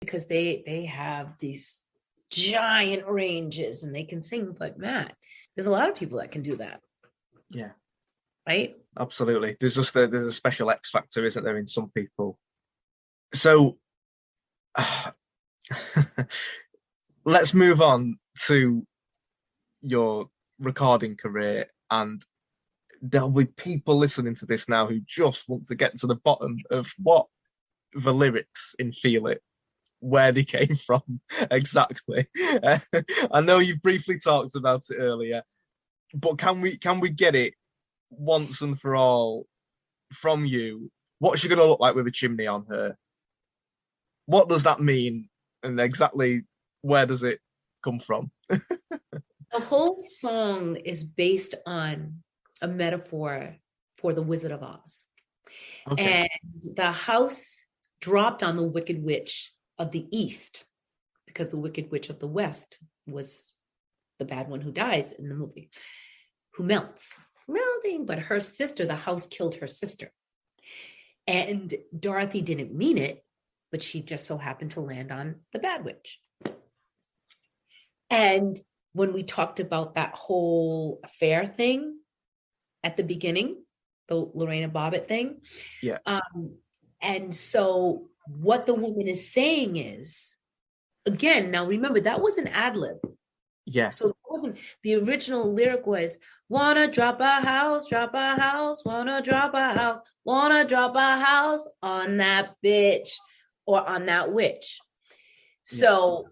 because they have these giant ranges and they can sing. But Matt, there's a lot of people that can do that. Yeah. Right? Absolutely. There's a special X factor, isn't there, in some people? So let's move on to your recording career, and there'll be people listening to this now who just want to get to the bottom of what the lyrics in Feel It, where they came from exactly. I know you briefly talked about it earlier, but can we get it once and for all from you? What's she going to look like with a chimney on her? What does that mean? And exactly where does it come from? The whole song is based on a metaphor for the Wizard of Oz. Okay. And the house dropped on the Wicked Witch of the East, because the Wicked Witch of the West was the bad one who dies in the movie, who melting, but her sister, the house killed her sister. And Dorothy didn't mean it, but she just so happened to land on the bad witch. And when we talked about that whole affair thing at the beginning, the Lorena Bobbitt thing. Yeah. And so what the woman is saying is, again, now remember, that was an ad lib. Yeah. So it wasn't, the original lyric was, wanna drop a house, wanna drop a house, wanna drop a house on that bitch or on that witch. So,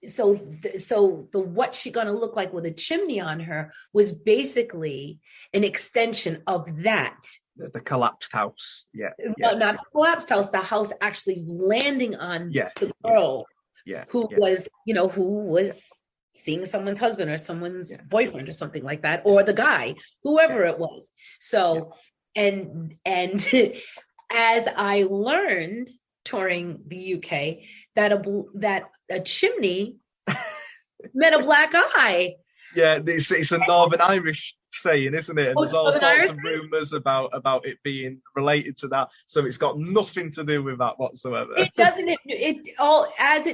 so the what she gonna look like with a chimney on her was basically an extension of that. The collapsed house. Yeah. No, not the collapsed house, the house actually landing on the girl. Who was seeing someone's husband or someone's boyfriend or something like that, or the guy, whoever it was. So, and as I learned touring the UK, that a chimney meant a black eye. Yeah, it's a Northern Irish saying, isn't it? And there's all sorts of rumours about it being related to that. So it's got nothing to do with that whatsoever. It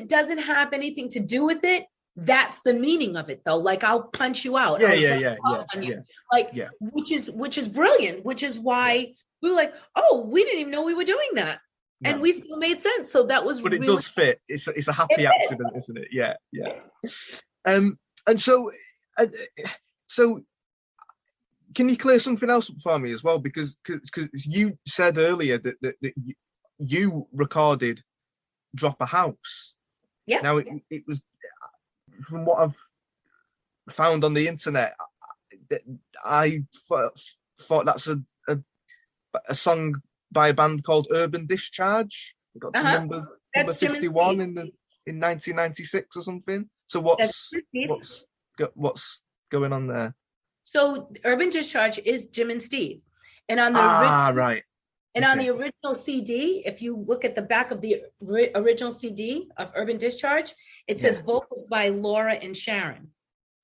doesn't have anything to do with it. That's the meaning of it, though. Like, I'll punch you out. Which is brilliant. Which is why we were like, oh, we didn't even know we were doing that, and we still made sense. So that was. But it does fit. It's a happy accident, isn't it? Yeah. And so can you clear something else up for me as well? Because you said earlier that you recorded Drop a House. Yeah. Now it was, from what I've found on the internet, I thought that's a song by a band called Urban Discharge. It got to number 51 in 1996 or something. So what's going on there? So Urban Discharge is Jim and Steve, and on the on the original CD, if you look at the back of the original CD of Urban Discharge, it says vocals by Laura and Sharon.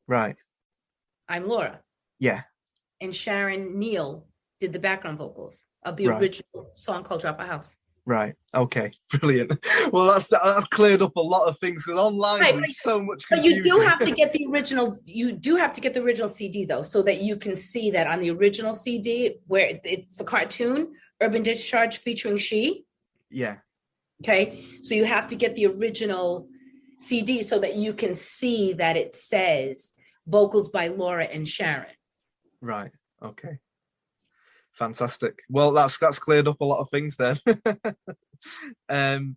Right. I'm Laura. Yeah. And Sharon Neal did the background vocals of the original song called Drop a House. Right. Okay. Brilliant. Well, that's cleared up a lot of things, because online there's so much confusion. But you do have to get the original. You do have to get the original CD though, so that you can see that on the original CD where it's the cartoon Urban Discharge featuring She. Yeah. Okay. So you have to get the original CD so that you can see that it says vocals by Laura and Sharon. Right. Okay. Fantastic. Well, that's cleared up a lot of things then. And